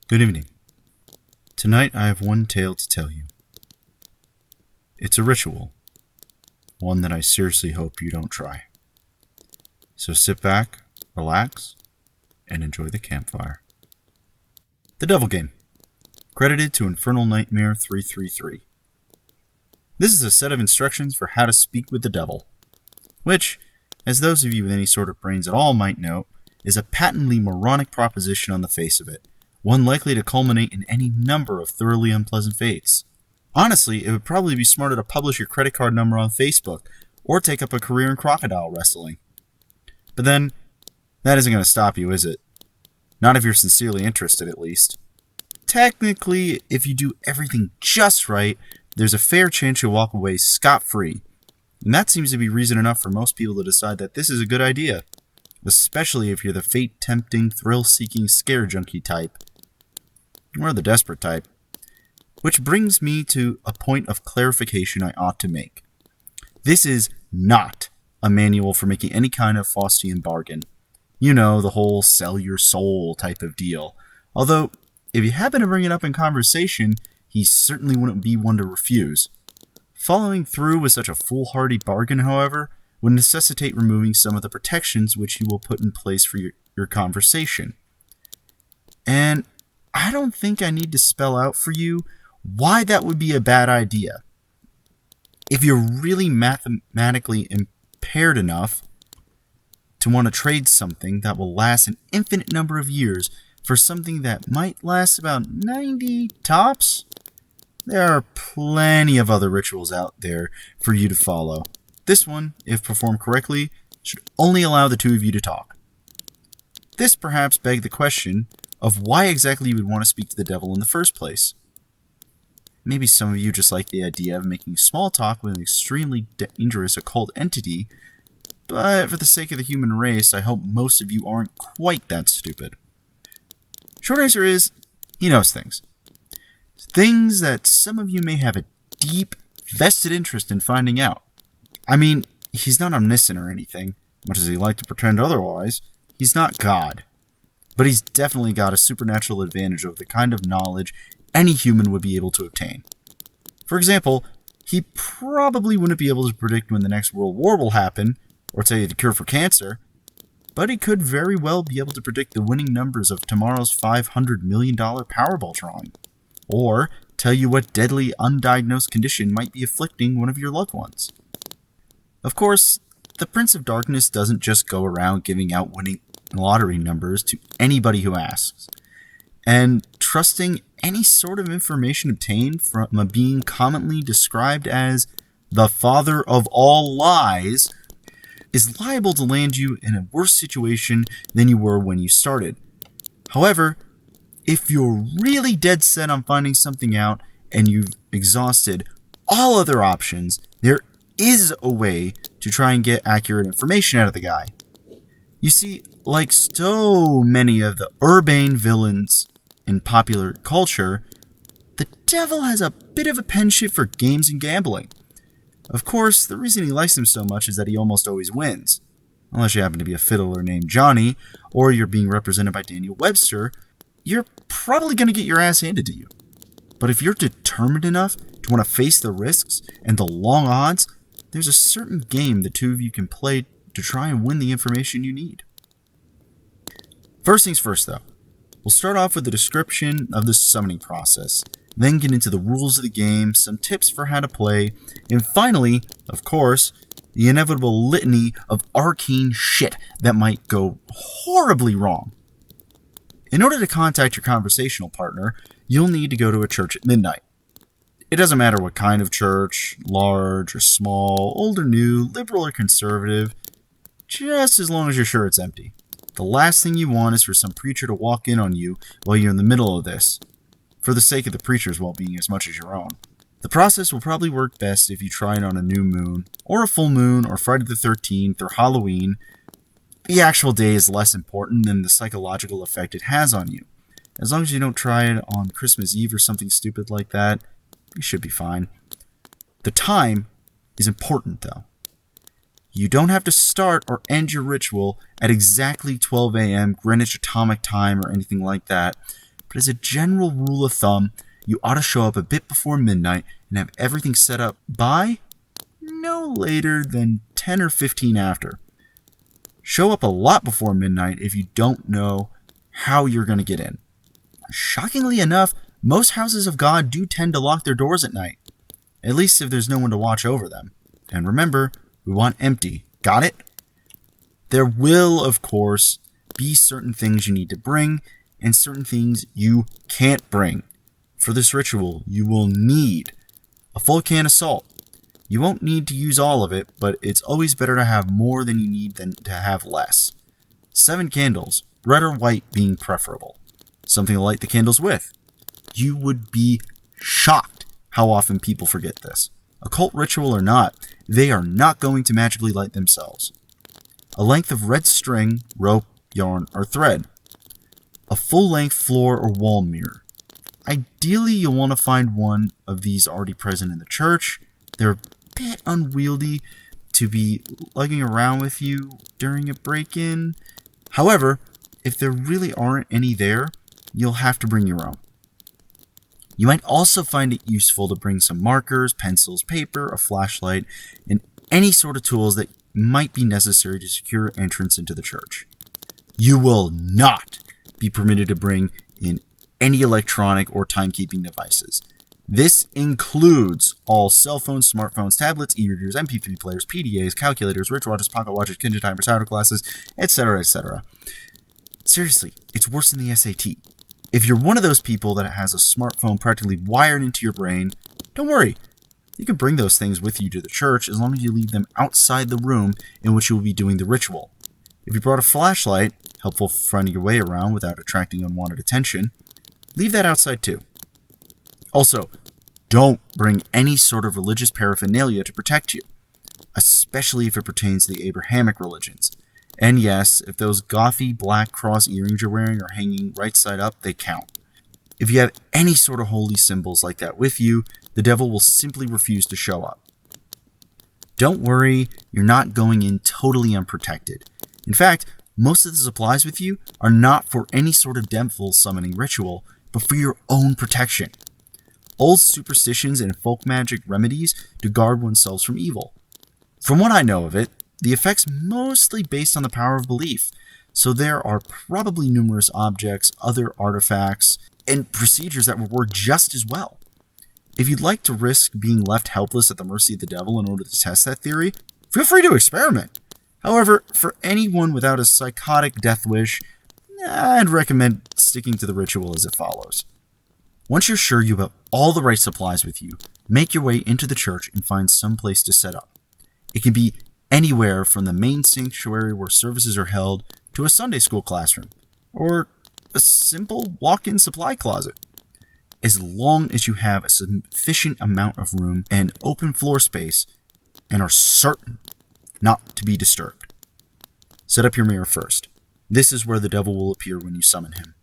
Good evening. Tonight I have one tale to tell you. It's a ritual, one that I seriously hope you don't try. So sit back, relax, and enjoy the campfire. The Devil Game, credited to Infernalnightmare333. This is a set of instructions for how to speak with the devil, which, as those of you with any sort of brains at all might know, is a patently moronic proposition on the face of it, one likely to culminate in any number of thoroughly unpleasant fates. Honestly, it would probably be smarter to publish your credit card number on Facebook, or take up a career in crocodile wrestling. But then, that isn't going to stop you, is it? Not if you're sincerely interested, at least. Technically, if you do everything just right, there's a fair chance you'll walk away scot-free. And that seems to be reason enough for most people to decide that this is a good idea. Especially if you're the fate-tempting, thrill-seeking scare junkie type. Or the desperate type. Which brings me to a point of clarification I ought to make. This is not a manual for making any kind of Faustian bargain. You know, the whole sell your soul type of deal. Although, if you happen to bring it up in conversation, he certainly wouldn't be one to refuse. Following through with such a foolhardy bargain, however, would necessitate removing some of the protections which you will put in place for your conversation. And I don't think I need to spell out for you why that would be a bad idea. If you're really mathematically impaired enough to want to trade something that will last an infinite number of years for something that might last about 90 tops, there are plenty of other rituals out there for you to follow. This one, if performed correctly, should only allow the two of you to talk. This perhaps begs the question of why exactly you would want to speak to the devil in the first place. Maybe some of you just like the idea of making small talk with an extremely dangerous occult entity, but for the sake of the human race, I hope most of you aren't quite that stupid. Short answer is, he knows things. Things that some of you may have a deep, vested interest in finding out. I mean, he's not omniscient or anything, much as he liked to pretend otherwise. He's not God. But he's definitely got a supernatural advantage of the kind of knowledge any human would be able to obtain. For example, he probably wouldn't be able to predict when the next world war will happen, or tell you the cure for cancer, but he could very well be able to predict the winning numbers of tomorrow's $500 million Powerball drawing, or tell you what deadly undiagnosed condition might be afflicting one of your loved ones. Of course, the Prince of Darkness doesn't just go around giving out winning lottery numbers to anybody who asks, and trusting any sort of information obtained from a being commonly described as the father of all lies is liable to land you in a worse situation than you were when you started. However, if you're really dead set on finding something out and you've exhausted all other options, there is a way to try and get accurate information out of the guy. You see, like so many of the urbane villains in popular culture, the devil has a bit of a penchant for games and gambling. Of course, the reason he likes them so much is that he almost always wins. Unless you happen to be a fiddler named Johnny, or you're being represented by Daniel Webster, you're probably going to get your ass handed to you. But if you're determined enough to want to face the risks and the long odds, there's a certain game the two of you can play to try and win the information you need. First things first, though. We'll start off with a description of the summoning process, then get into the rules of the game, some tips for how to play, and finally, of course, the inevitable litany of arcane shit that might go horribly wrong. In order to contact your conversational partner, you'll need to go to a church at midnight. It doesn't matter what kind of church, large or small, old or new, liberal or conservative, just as long as you're sure it's empty. The last thing you want is for some preacher to walk in on you while you're in the middle of this, for the sake of the preacher's well-being as much as your own. The process will probably work best if you try it on a new moon, or a full moon, or Friday the 13th, or Halloween. The actual day is less important than the psychological effect it has on you. As long as you don't try it on Christmas Eve or something stupid like that, you should be fine. The time is important, though. You don't have to start or end your ritual at exactly 12 a.m. Greenwich Atomic Time or anything like that, but as a general rule of thumb, you ought to show up a bit before midnight and have everything set up by no later than 10 or 15 after. Show up a lot before midnight if you don't know how you're going to get in. Shockingly enough, most houses of God do tend to lock their doors at night, at least if there's no one to watch over them. And remember, we want empty. Got it? There will, of course, be certain things you need to bring and certain things you can't bring. For this ritual, you will need a full can of salt. You won't need to use all of it, but it's always better to have more than you need than to have less. 7 candles, red or white being preferable. Something to light the candles with. You would be shocked how often people forget this. Occult ritual or not, they are not going to magically light themselves. A length of red string, rope, yarn, or thread. A full-length floor or wall mirror. Ideally, you'll want to find one of these already present in the church. They're a bit unwieldy to be lugging around with you during a break-in. However, if there really aren't any there, you'll have to bring your own. You might also find it useful to bring some markers, pencils, paper, a flashlight, and any sort of tools that might be necessary to secure entrance into the church. You will not be permitted to bring in any electronic or timekeeping devices. This includes all cell phones, smartphones, tablets, e-readers, MP3 players, PDAs, calculators, wristwatches, pocket watches, Kindle timers, sound glasses, etc., etc. Seriously, it's worse than the SAT. If you're one of those people that has a smartphone practically wired into your brain, don't worry. You can bring those things with you to the church as long as you leave them outside the room in which you will be doing the ritual. If you brought a flashlight, helpful for finding your way around without attracting unwanted attention, leave that outside too. Also, don't bring any sort of religious paraphernalia to protect you, especially if it pertains to the Abrahamic religions. And yes, if those gothy black cross earrings you're wearing are hanging right side up, they count. If you have any sort of holy symbols like that with you, the devil will simply refuse to show up. Don't worry, you're not going in totally unprotected. In fact, most of the supplies with you are not for any sort of devil summoning ritual, but for your own protection. Old superstitions and folk magic remedies to guard oneself from evil. From what I know of it, the effect's mostly based on the power of belief, so there are probably numerous objects, other artifacts, and procedures that will work just as well. If you'd like to risk being left helpless at the mercy of the devil in order to test that theory, feel free to experiment. However, for anyone without a psychotic death wish, I'd recommend sticking to the ritual as it follows. Once you're sure you have all the right supplies with you, make your way into the church and find some place to set up. It can be anywhere from the main sanctuary where services are held to a Sunday school classroom, or a simple walk-in supply closet. As long as you have a sufficient amount of room and open floor space and are certain not to be disturbed. Set up your mirror first. This is where the devil will appear when you summon him.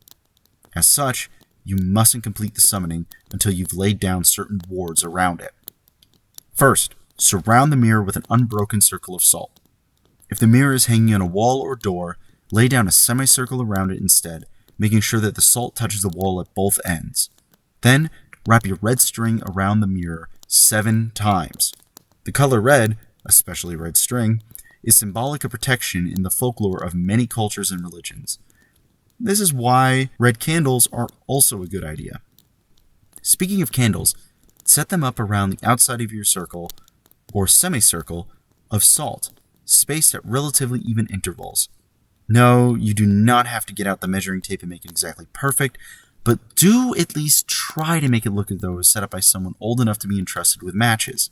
As such, you mustn't complete the summoning until you've laid down certain wards around it. First, surround the mirror with an unbroken circle of salt. If the mirror is hanging on a wall or door, lay down a semicircle around it instead, making sure that the salt touches the wall at both ends. Then, wrap your red string around the mirror 7 times. The color red, especially red string, is symbolic of protection in the folklore of many cultures and religions. This is why red candles are also a good idea. Speaking of candles, set them up around the outside of your circle, or semicircle, of salt, spaced at relatively even intervals. No, you do not have to get out the measuring tape and make it exactly perfect, but do at least try to make it look as though it was set up by someone old enough to be entrusted with matches.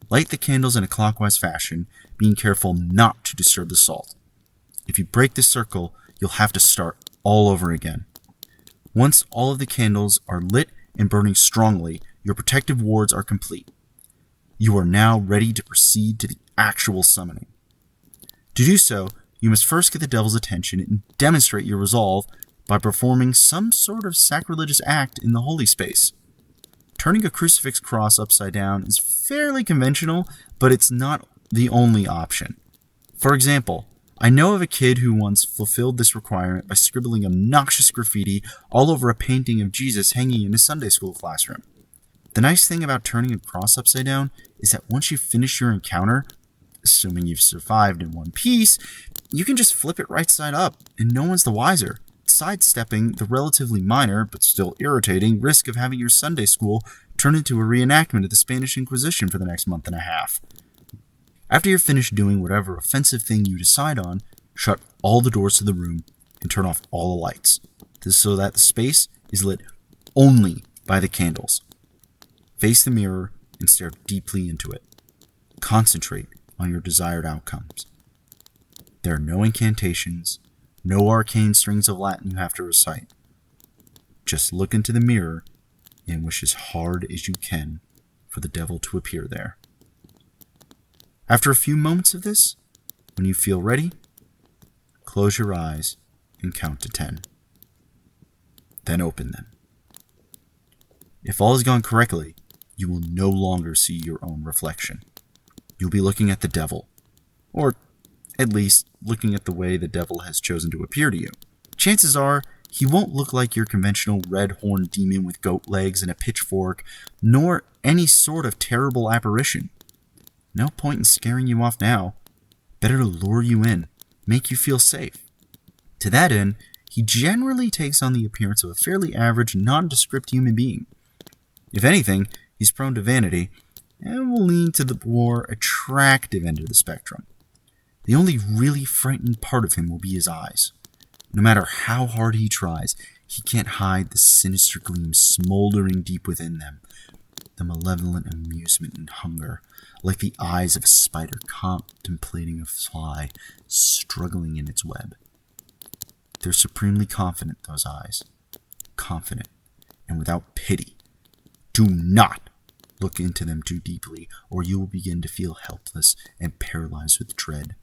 Light the candles in a clockwise fashion, being careful not to disturb the salt. If you break the circle, you'll have to start all over again. Once all of the candles are lit and burning strongly, your protective wards are complete. You are now ready to proceed to the actual summoning. To do so, you must first get the devil's attention and demonstrate your resolve by performing some sort of sacrilegious act in the holy space. Turning a crucifix cross upside down is fairly conventional, but it's not the only option. For example, I know of a kid who once fulfilled this requirement by scribbling obnoxious graffiti all over a painting of Jesus hanging in his Sunday school classroom. The nice thing about turning a cross upside down is that once you finish your encounter, assuming you've survived in one piece, you can just flip it right side up, and no one's the wiser, sidestepping the relatively minor, but still irritating, risk of having your Sunday school turn into a reenactment of the Spanish Inquisition for the next month and a half. After you're finished doing whatever offensive thing you decide on, shut all the doors to the room and turn off all the lights, so that the space is lit only by the candles. Face the mirror and stare deeply into it. Concentrate on your desired outcomes. There are no incantations, no arcane strings of Latin you have to recite. Just look into the mirror and wish as hard as you can for the devil to appear there. After a few moments of this, when you feel ready, close your eyes and count to 10. Then open them. If all has gone correctly, you will no longer see your own reflection. You'll be looking at the devil, or at least looking at the way the devil has chosen to appear to you. Chances are, he won't look like your conventional red-horned demon with goat legs and a pitchfork, nor any sort of terrible apparition. No point in scaring you off now. Better to lure you in, make you feel safe. To that end, he generally takes on the appearance of a fairly average, nondescript human being. If anything, he's prone to vanity, and will lean to the more attractive end of the spectrum. The only really frightening part of him will be his eyes. No matter how hard he tries, he can't hide the sinister gleam smoldering deep within them, the malevolent amusement and hunger, like the eyes of a spider contemplating a fly struggling in its web. They're supremely confident, those eyes. Confident, and without pity. Do not look into them too deeply, or you will begin to feel helpless and paralyzed with dread,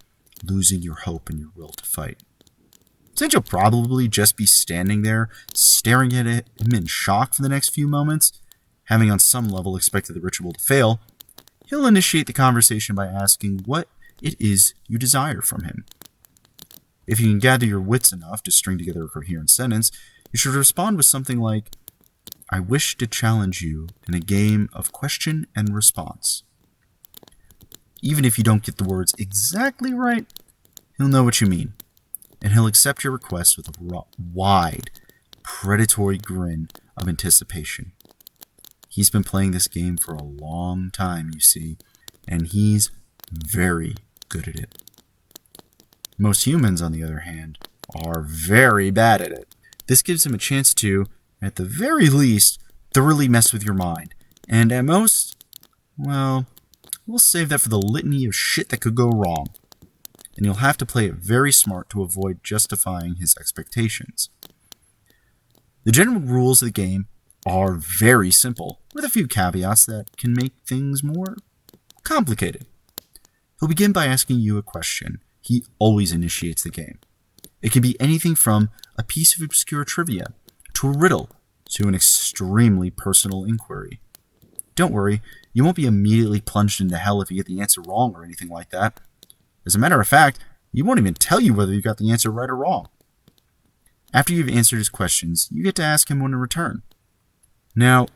losing your hope and your will to fight. Since you'll probably just be standing there, staring at him in shock for the next few moments, having on some level expected the ritual to fail, he'll initiate the conversation by asking what it is you desire from him. If you can gather your wits enough to string together a coherent sentence, you should respond with something like, "I wish to challenge you in a game of question and response." Even if you don't get the words exactly right, he'll know what you mean, and he'll accept your request with a wide, predatory grin of anticipation. He's been playing this game for a long time, you see, and he's very good at it. Most humans, on the other hand, are very bad at it. This gives him a chance to, at the very least, thoroughly mess with your mind. And at most, well, we'll save that for the litany of shit that could go wrong. And you'll have to play it very smart to avoid justifying his expectations. The general rules of the game are very simple, with a few caveats that can make things more complicated. He'll begin by asking you a question. He always initiates the game. It can be anything from a piece of obscure trivia, to a riddle, to an extremely personal inquiry. Don't worry, you won't be immediately plunged into hell if you get the answer wrong or anything like that. As a matter of fact, he won't even tell you whether you got the answer right or wrong. After you've answered his questions, you get to ask him one in return. Now,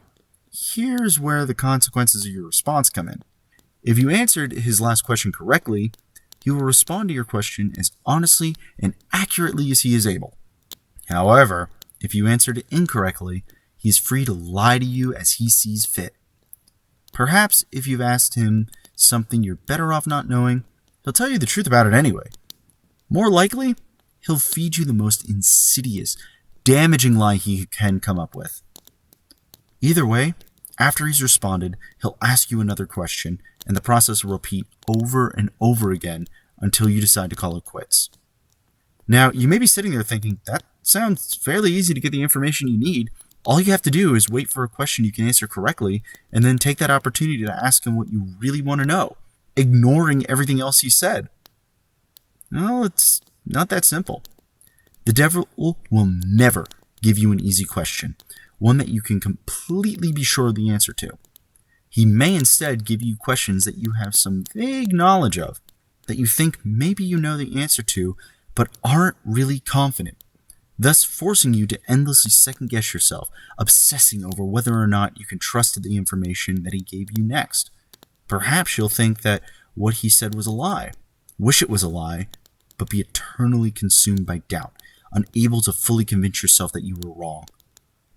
here's where the consequences of your response come in. If you answered his last question correctly, he will respond to your question as honestly and accurately as he is able. However, if you answered it incorrectly, he is free to lie to you as he sees fit. Perhaps if you've asked him something you're better off not knowing, he'll tell you the truth about it anyway. More likely, he'll feed you the most insidious, damaging lie he can come up with. Either way, after he's responded, he'll ask you another question, and the process will repeat over and over again until you decide to call it quits. Now, you may be sitting there thinking, that sounds fairly easy to get the information you need. All you have to do is wait for a question you can answer correctly, and then take that opportunity to ask him what you really want to know, ignoring everything else he said. No, it's not that simple. The devil will never give you an easy question, one that you can completely be sure of the answer to. He may instead give you questions that you have some vague knowledge of. that you think maybe you know the answer to, but aren't really confident, thus forcing you to endlessly second-guess yourself, obsessing over whether or not you can trust the information that he gave you next. Perhaps you'll think that what he said was a lie, wish it was a lie, but be eternally consumed by doubt, unable to fully convince yourself that you were wrong.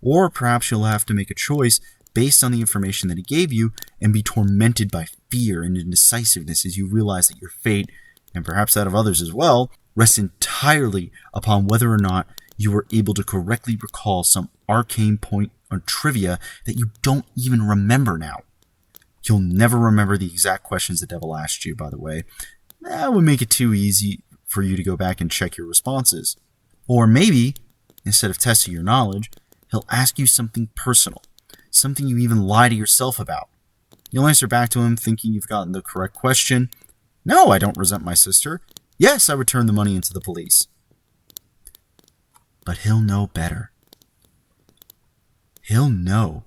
Or perhaps you'll have to make a choice based on the information that he gave you and be tormented by fear and indecisiveness as you realize that your fate, and perhaps that of others as well, rests entirely upon whether or not you were able to correctly recall some arcane point or trivia that you don't even remember now. You'll never remember the exact questions the devil asked you, by the way. That would make it too easy for you to go back and check your responses. Or maybe, instead of testing your knowledge, he'll ask you something personal, something you even lie to yourself about. You'll answer back to him thinking you've gotten the correct question. No, I don't resent my sister. Yes, I returned the money into the police. But he'll know better. He'll know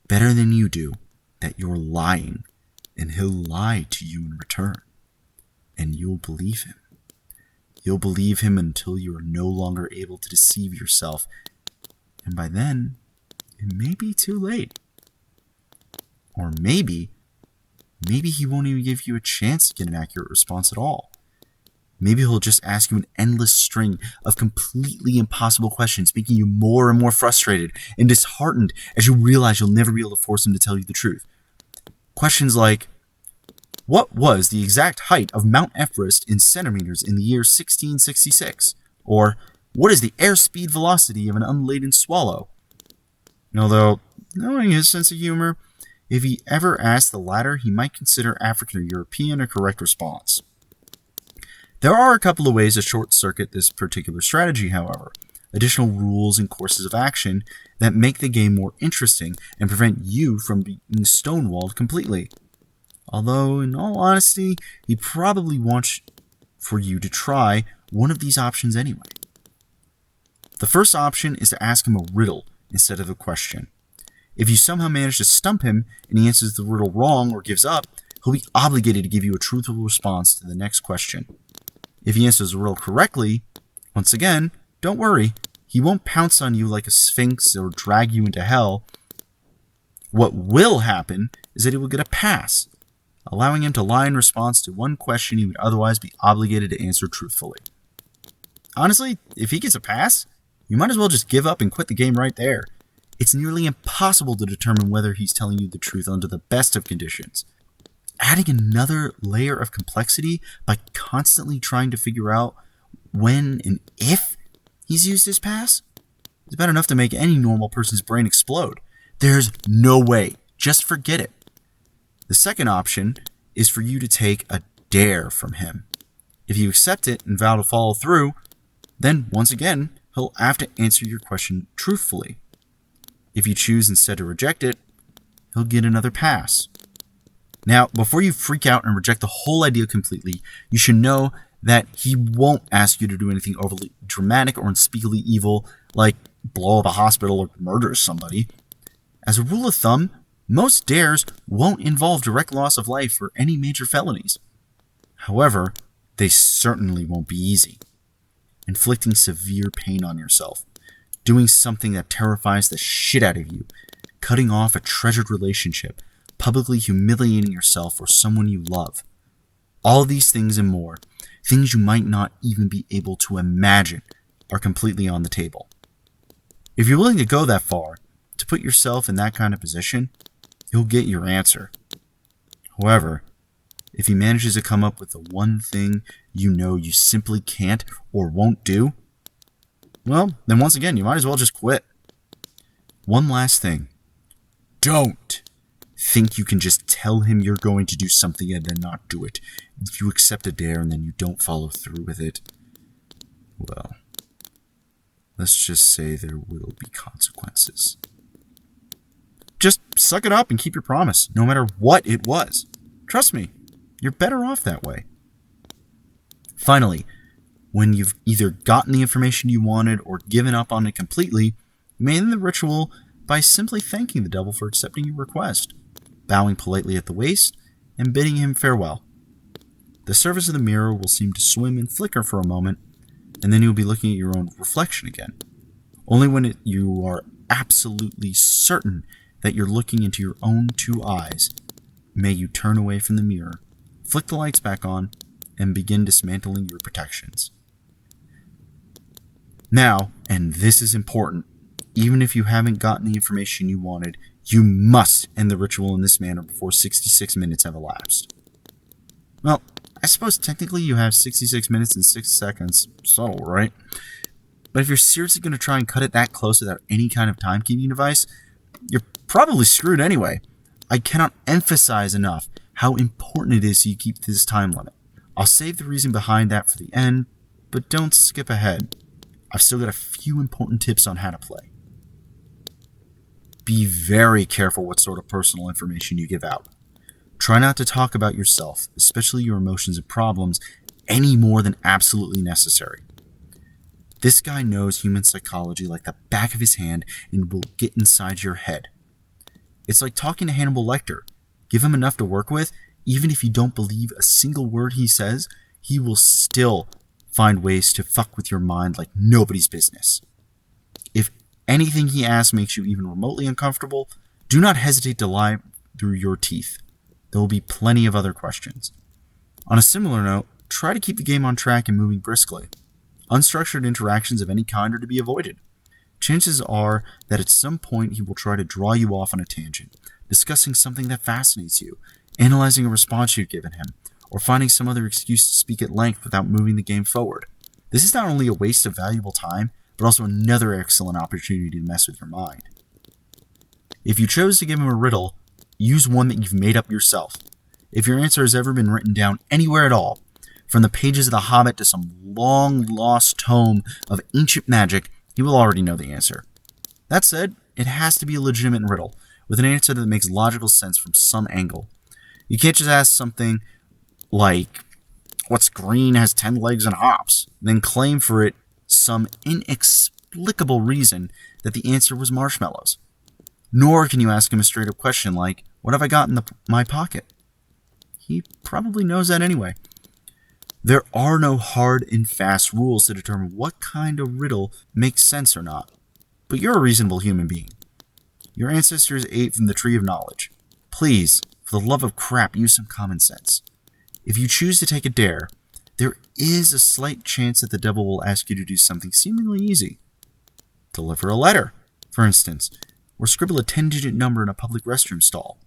better than you do that you're lying, and he'll lie to you in return. And you'll believe him. You'll believe him until you are no longer able to deceive yourself. And by then, it may be too late. Or maybe he won't even give you a chance to get an accurate response at all. Maybe he'll just ask you an endless string of completely impossible questions, making you more and more frustrated and disheartened as you realize you'll never be able to force him to tell you the truth. Questions like, what was the exact height of Mount Everest in centimeters in the year 1666? Or, what is the airspeed velocity of an unladen swallow? Although, knowing his sense of humor, if he ever asked the latter, he might consider African or European a correct response. There are a couple of ways to short-circuit this particular strategy, however. Additional rules and courses of action that make the game more interesting and prevent you from being stonewalled completely. Although, in all honesty, he probably wants for you to try one of these options anyway. The first option is to ask him a riddle instead of a question. If you somehow manage to stump him and he answers the riddle wrong or gives up, he'll be obligated to give you a truthful response to the next question. If he answers the riddle correctly, once again, don't worry, he won't pounce on you like a sphinx or drag you into hell. What will happen is that he will get a pass, allowing him to lie in response to one question he would otherwise be obligated to answer truthfully. Honestly, if he gets a pass, you might as well just give up and quit the game right there. It's nearly impossible to determine whether he's telling you the truth under the best of conditions. Adding another layer of complexity by constantly trying to figure out when and if he's used his pass is about enough to make any normal person's brain explode. There's no way. Just forget it. The second option is for you to take a dare from him. If you accept it and vow to follow through, then once again, he'll have to answer your question truthfully. If you choose instead to reject it, he'll get another pass. Now, before you freak out and reject the whole idea completely, you should know that he won't ask you to do anything overly dramatic or unspeakably evil, like blow up a hospital or murder somebody. As a rule of thumb, most dares won't involve direct loss of life or any major felonies. However, they certainly won't be easy. Inflicting severe pain on yourself, doing something that terrifies the shit out of you, cutting off a treasured relationship, publicly humiliating yourself or someone you love. All these things and more, things you might not even be able to imagine, are completely on the table. If you're willing to go that far, to put yourself in that kind of position, you'll get your answer. However, if he manages to come up with the one thing you know you simply can't or won't do, well, then once again, you might as well just quit. One last thing. Don't think you can just tell him you're going to do something and then not do it. If you accept a dare and then you don't follow through with it, well, let's just say there will be consequences. Just suck it up and keep your promise, no matter what it was. Trust me, you're better off that way. Finally, when you've either gotten the information you wanted or given up on it completely, you may end the ritual by simply thanking the devil for accepting your request, bowing politely at the waist, and bidding him farewell. The surface of the mirror will seem to swim and flicker for a moment, and then you'll be looking at your own reflection again. Only when you are absolutely certain that you're looking into your own two eyes may you turn away from the mirror, flick the lights back on, and begin dismantling your protections. Now, and this is important, even if you haven't gotten the information you wanted, you must end the ritual in this manner before 66 minutes have elapsed. Well, I suppose technically you have 66 minutes and 6 seconds. Subtle, right? But if you're seriously going to try and cut it that close without any kind of timekeeping device, you're probably screwed anyway. I cannot emphasize enough how important it is you keep this time limit. I'll save the reason behind that for the end, but don't skip ahead. I've still got a few important tips on how to play. Be very careful what sort of personal information you give out. Try not to talk about yourself, especially your emotions and problems, any more than absolutely necessary. This guy knows human psychology like the back of his hand and will get inside your head. It's like talking to Hannibal Lecter. Give him enough to work with, even if you don't believe a single word he says, he will still find ways to fuck with your mind like nobody's business. If anything he asks makes you even remotely uncomfortable, do not hesitate to lie through your teeth. There will be plenty of other questions. On a similar note, try to keep the game on track and moving briskly. Unstructured interactions of any kind are to be avoided. Chances are that at some point he will try to draw you off on a tangent, discussing something that fascinates you, analyzing a response you've given him, or finding some other excuse to speak at length without moving the game forward. This is not only a waste of valuable time, but also another excellent opportunity to mess with your mind. If you chose to give him a riddle, use one that you've made up yourself. If your answer has ever been written down anywhere at all, from the pages of The Hobbit to some long-lost tome of ancient magic, he will already know the answer. That said, it has to be a legitimate riddle, with an answer that makes logical sense from some angle. You can't just ask something like, what's green, has 10 legs and hops, then claim for it some inexplicable reason that the answer was marshmallows. Nor can you ask him a straight-up question like, what have I got in my pocket? He probably knows that anyway. There are no hard and fast rules to determine what kind of riddle makes sense or not, but you're a reasonable human being. Your ancestors ate from the tree of knowledge. Please, for the love of crap, use some common sense. If you choose to take a dare, there is a slight chance that the devil will ask you to do something seemingly easy. Deliver a letter, for instance, or scribble a 10-digit number in a public restroom stall.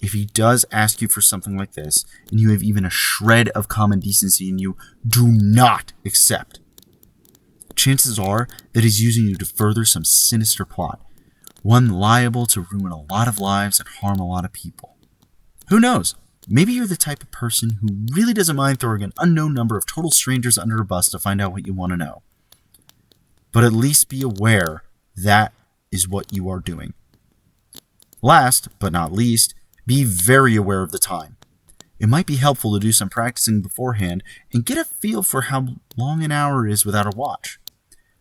If he does ask you for something like this, and you have even a shred of common decency in you, do not accept. Chances are that he's using you to further some sinister plot, one liable to ruin a lot of lives and harm a lot of people. Who knows? Maybe you're the type of person who really doesn't mind throwing an unknown number of total strangers under a bus to find out what you want to know. But at least be aware that is what you are doing. Last, but not least, be very aware of the time. It might be helpful to do some practicing beforehand and get a feel for how long an hour is without a watch.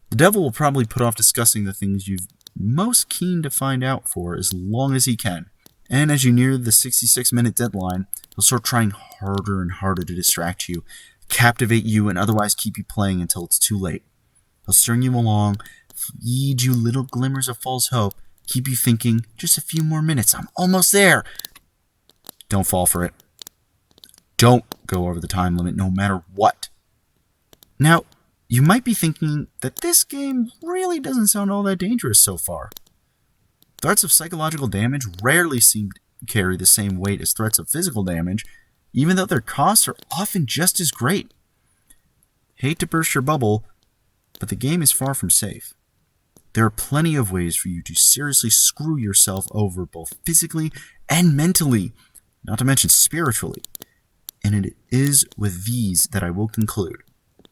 The devil will probably put off discussing the things you're most keen to find out for as long as he can. And as you near the 66-minute deadline, he'll start trying harder and harder to distract you, captivate you, and otherwise keep you playing until it's too late. He'll string you along, feed you little glimmers of false hope, keep you thinking, just a few more minutes, I'm almost there. Don't fall for it. Don't go over the time limit no matter what. Now, you might be thinking that this game really doesn't sound all that dangerous so far. Threats of psychological damage rarely seem to carry the same weight as threats of physical damage, even though their costs are often just as great. Hate to burst your bubble, but the game is far from safe. There are plenty of ways for you to seriously screw yourself over both physically and mentally, not to mention spiritually. And it is with these that I will conclude,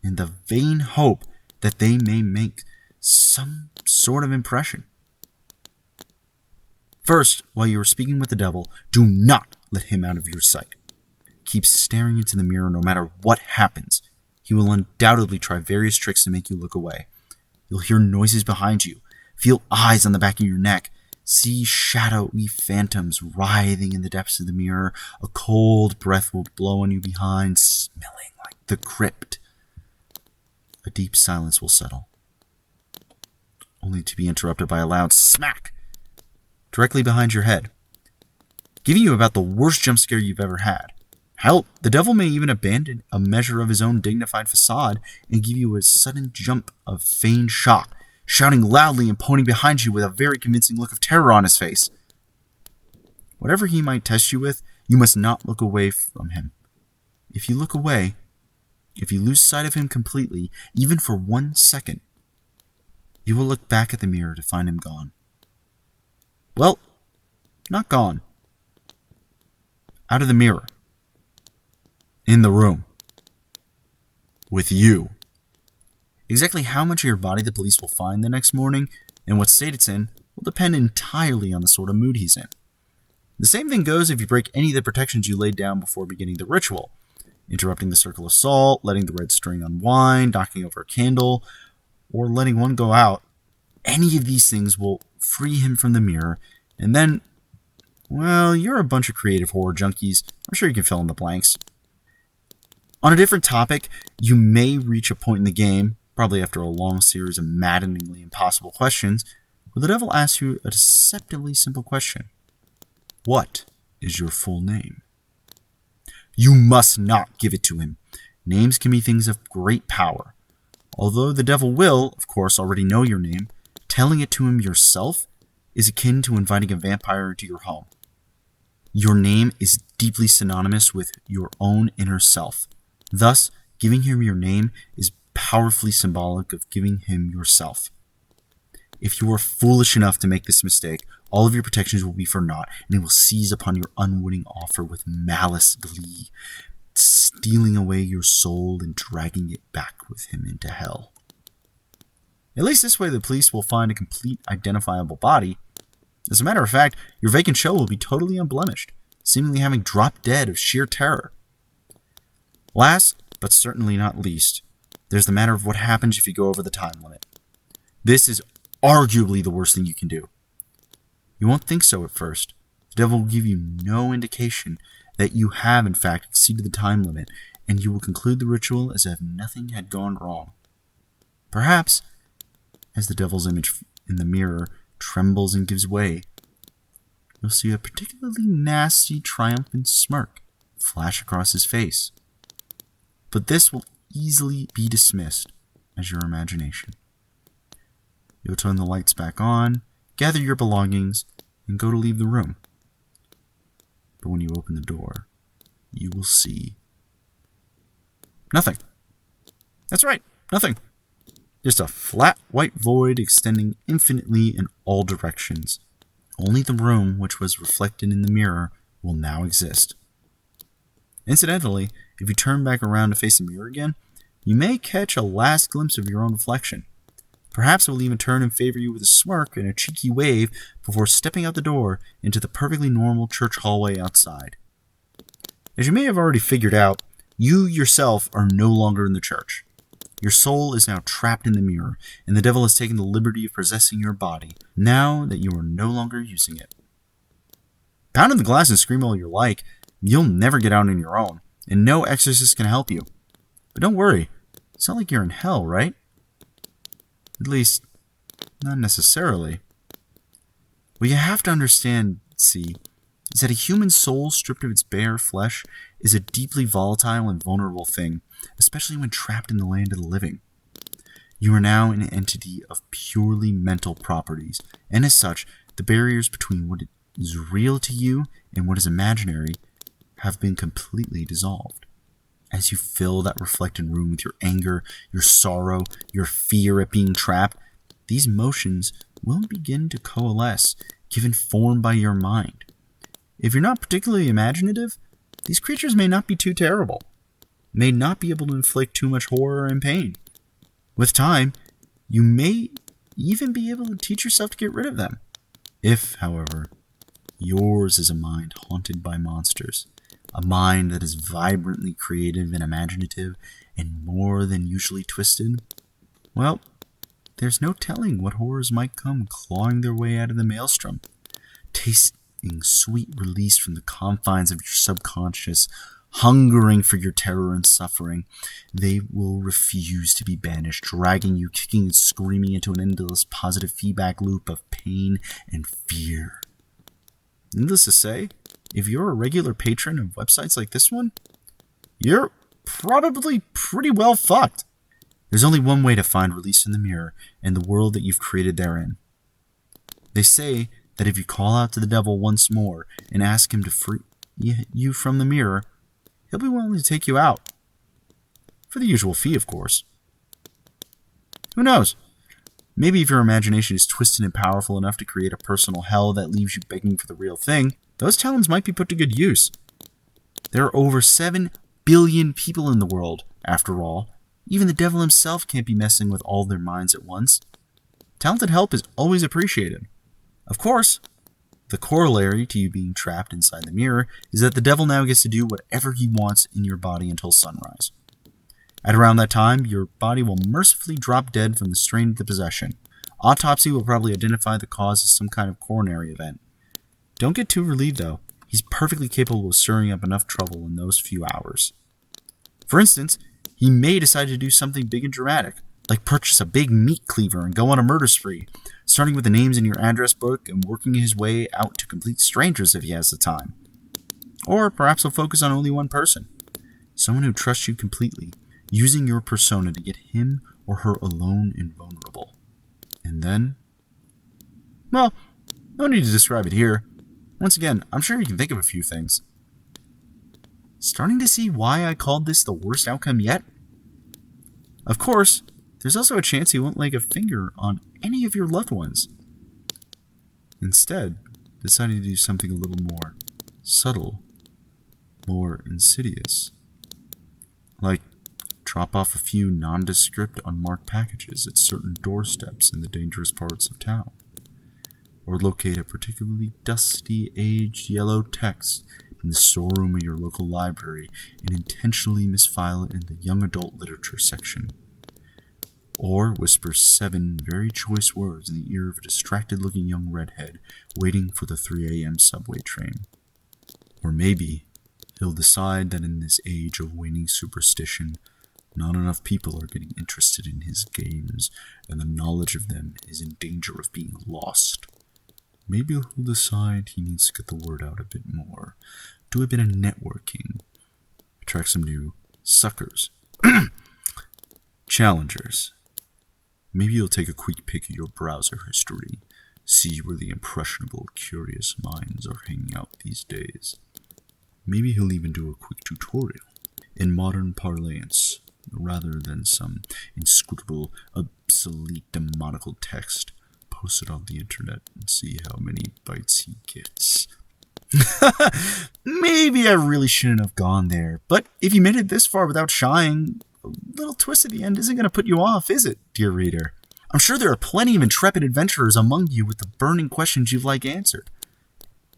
in the vain hope that they may make some sort of impression. First, while you are speaking with the devil, do not let him out of your sight. Keep staring into the mirror no matter what happens. He will undoubtedly try various tricks to make you look away. You'll hear noises behind you, feel eyes on the back of your neck, See shadowy phantoms writhing in the depths of the mirror. A cold breath will blow on you behind, smelling like the crypt. A deep silence will settle, only to be interrupted by a loud smack directly behind your head, giving you about the worst jump scare you've ever had. Hell, the devil may even abandon a measure of his own dignified facade and give you a sudden jump of feigned shock, shouting loudly and pointing behind you with a very convincing look of terror on his face. Whatever he might test you with, you must not look away from him. If you look away, if you lose sight of him completely, even for 1 second, you will look back at the mirror to find him gone. Well, not gone. Out of the mirror. In the room. With you. Exactly how much of your body the police will find the next morning and what state it's in will depend entirely on the sort of mood he's in. The same thing goes if you break any of the protections you laid down before beginning the ritual. Interrupting the circle of salt, letting the red string unwind, knocking over a candle, or letting one go out. Any of these things will free him from the mirror, and then, well, you're a bunch of creative horror junkies. I'm sure you can fill in the blanks. On a different topic, you may reach a point in the game, probably after a long series of maddeningly impossible questions, where the devil asks you a deceptively simple question. What is your full name? You must not give it to him. Names can be things of great power. Although the devil will, of course, already know your name, telling it to him yourself is akin to inviting a vampire into your home. Your name is deeply synonymous with your own inner self. Thus, giving him your name is powerfully symbolic of giving him yourself. If you are foolish enough to make this mistake, all of your protections will be for naught, and he will seize upon your unwitting offer with malice glee, stealing away your soul and dragging it back with him into hell. At least this way the police will find a complete identifiable body. As a matter of fact, your vacant shell will be totally unblemished, seemingly having dropped dead of sheer terror. Last, but certainly not least, there's the matter of what happens if you go over the time limit. This is arguably the worst thing you can do. You won't think so at first. The devil will give you no indication that you have in fact exceeded the time limit, and you will conclude the ritual as if nothing had gone wrong. Perhaps, as the devil's image in the mirror trembles and gives way, you'll see a particularly nasty, triumphant smirk flash across his face. But this will easily be dismissed as your imagination. You'll turn the lights back on, gather your belongings, and go to leave the room. But when you open the door, you will see nothing. That's right, nothing. Just a flat white void extending infinitely in all directions. Only the room which was reflected in the mirror will now exist. Incidentally, if you turn back around to face the mirror again, you may catch a last glimpse of your own reflection. Perhaps it will even turn and favor you with a smirk and a cheeky wave before stepping out the door into the perfectly normal church hallway outside. As you may have already figured out, you yourself are no longer in the church. Your soul is now trapped in the mirror, and the devil has taken the liberty of possessing your body, now that you are no longer using it. Pound on the glass and scream all you like, you'll never get out on your own, and no exorcist can help you. But don't worry, it's not like you're in hell, right? At least, not necessarily. What you have to understand, see, is that a human soul stripped of its bare flesh is a deeply volatile and vulnerable thing, especially when trapped in the land of the living. You are now an entity of purely mental properties, and as such, the barriers between what is real to you and what is imaginary have been completely dissolved. As you fill that reflected room with your anger, your sorrow, your fear at being trapped, these emotions will begin to coalesce, given form by your mind. If you're not particularly imaginative, these creatures may not be too terrible, may not be able to inflict too much horror and pain. With time, you may even be able to teach yourself to get rid of them. If, however, yours is a mind haunted by monsters, a mind that is vibrantly creative and imaginative and more than usually twisted, well, there's no telling what horrors might come clawing their way out of the maelstrom. tasting sweet release from the confines of your subconscious, hungering for your terror and suffering, they will refuse to be banished, dragging you, kicking and screaming into an endless positive feedback loop of pain and fear. Needless to say, if you're a regular patron of websites like this one, you're probably pretty well fucked. There's only one way to find release in the mirror and the world that you've created therein. They say that if you call out to the devil once more and ask him to free you from the mirror, he'll be willing to take you out. For the usual fee, of course. Who knows? Maybe if your imagination is twisted and powerful enough to create a personal hell that leaves you begging for the real thing, those talents might be put to good use. There are over 7 billion people in the world, after all. Even the devil himself can't be messing with all their minds at once. Talented help is always appreciated. Of course, the corollary to you being trapped inside the mirror is that the devil now gets to do whatever he wants in your body until sunrise. At around that time, your body will mercifully drop dead from the strain of the possession. Autopsy will probably identify the cause as some kind of coronary event. Don't get too relieved, though. He's perfectly capable of stirring up enough trouble in those few hours. For instance, he may decide to do something big and dramatic, like purchase a big meat cleaver and go on a murder spree, starting with the names in your address book and working his way out to complete strangers if he has the time. Or perhaps he'll focus on only one person, someone who trusts you completely, using your persona to get him or her alone and vulnerable. And then, well, no need to describe it here. Once again, I'm sure you can think of a few things. Starting to see why I called this the worst outcome yet? Of course, there's also a chance he won't lay a finger on any of your loved ones. Instead, deciding to do something a little more subtle, more insidious. Like drop off a few nondescript unmarked packages at certain doorsteps in the dangerous parts of town. Or locate a particularly dusty, aged yellow text in the storeroom of your local library and intentionally misfile it in the young adult literature section. Or whisper 7 very choice words in the ear of a distracted-looking young redhead waiting for the 3 a.m. subway train. Or maybe he'll decide that in this age of waning superstition, not enough people are getting interested in his games, and the knowledge of them is in danger of being lost. Maybe he'll decide he needs to get the word out a bit more, do a bit of networking, attract some new suckers, challengers. Maybe you'll take a quick peek at your browser history, see where the impressionable, curious minds are hanging out these days. Maybe he'll even do a quick tutorial in modern parlance, rather than some inscrutable, obsolete, demonical text posted on the internet and see how many bites he gets. Maybe I really shouldn't have gone there, but if you made it this far without shying, a little twist at the end isn't going to put you off, is it, dear reader? I'm sure there are plenty of intrepid adventurers among you with the burning questions you'd like answered.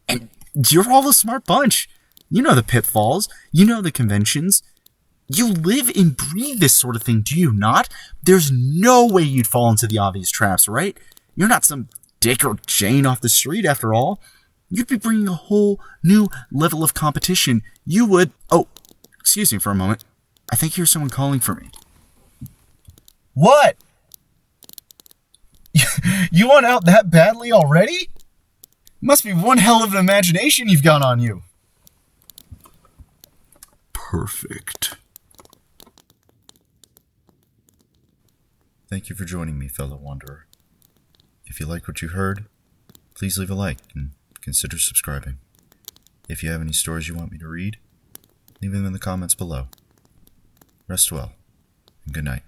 And you're all a smart bunch. You know the pitfalls, you know the conventions. You live and breathe this sort of thing, do you not? There's no way you'd fall into the obvious traps, right? You're not some Dick or Jane off the street, after all. You'd be bringing a whole new level of competition. You would... Oh, excuse me for a moment. I think here's someone calling for me. What? You want out that badly already? Must be one hell of an imagination you've got on you. Perfect. Thank you for joining me, fellow wanderer. If you like what you heard, please leave a like and consider subscribing. If you have any stories you want me to read, leave them in the comments below. Rest well, and good night.